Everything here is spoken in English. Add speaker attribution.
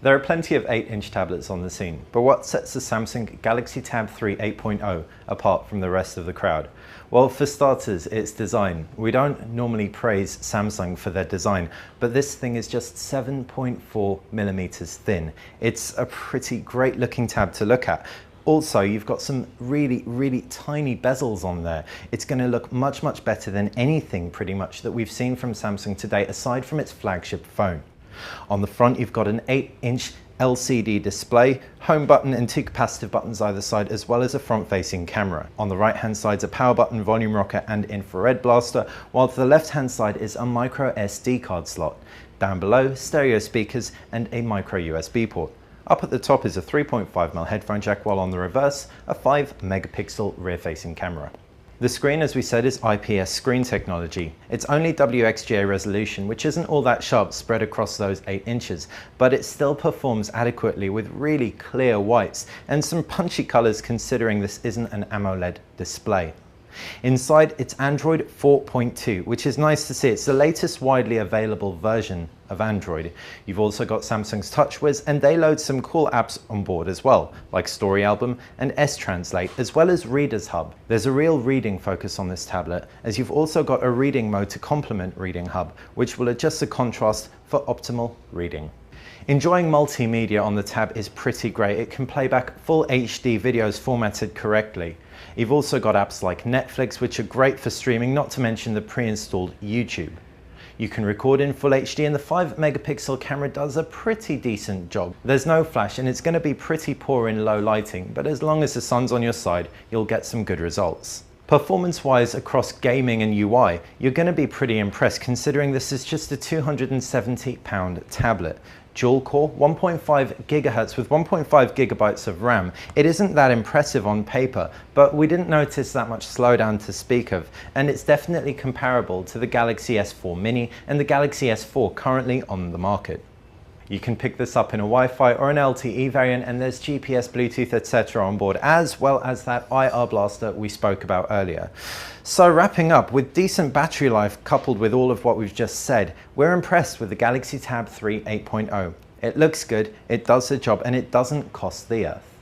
Speaker 1: There are plenty of 8-inch tablets on the scene, but what sets the Samsung Galaxy Tab 3 8.0 apart from the rest of the crowd? Well, for starters, its design. We don't normally praise Samsung for their design, but this thing is just 7.4 millimeters thin. It's a pretty great looking tab to look at. Also, you've got some really tiny bezels on there. It's going to look much better than anything pretty much that we've seen from Samsung today, aside from its flagship phone. On the front, you've got an 8-inch LCD display, home button and 2 capacitive buttons either side, as well as a front-facing camera. On the right-hand side is a power button, volume rocker and infrared blaster, while to the left-hand side is a micro SD card slot. Down below, stereo speakers and a micro USB port. Up at the top is a 3.5mm headphone jack, while on the reverse, a 5-megapixel rear-facing camera. The screen, as we said, is IPS screen technology. It's only WXGA resolution, which isn't all that sharp spread across those 8 inches, but it still performs adequately with really clear whites and some punchy colors considering this isn't an AMOLED display. Inside, it's Android 4.2, which is nice to see. It's the latest widely available version of Android. You've also got Samsung's TouchWiz, and they load some cool apps on board as well, like Story Album and S-Translate, as well as Reader's Hub. There's a real reading focus on this tablet, as you've also got a reading mode to complement Reading Hub, which will adjust the contrast for optimal reading. Enjoying multimedia on the tab is pretty great. It can play back full HD videos formatted correctly. You've also got apps like Netflix, which are great for streaming, not to mention the pre-installed YouTube. You can record in full HD, and the 5-megapixel camera does a pretty decent job. There's no flash and it's going to be pretty poor in low lighting, but as long as the sun's on your side, you'll get some good results. Performance-wise, across gaming and UI, you're going to be pretty impressed considering this is just a £270 tablet. Dual-core, 1.5 GHz with 1.5 GB of RAM. It isn't that impressive on paper, but we didn't notice that much slowdown to speak of, and it's definitely comparable to the Galaxy S4 Mini and the Galaxy S4 currently on the market. You can pick this up in a Wi-Fi or an LTE variant, and there's GPS, Bluetooth, etc. on board, as well as that IR blaster we spoke about earlier. So wrapping up, with decent battery life coupled with all of what we've just said, we're impressed with the Galaxy Tab 3 8.0. It looks good, it does the job, and it doesn't cost the earth.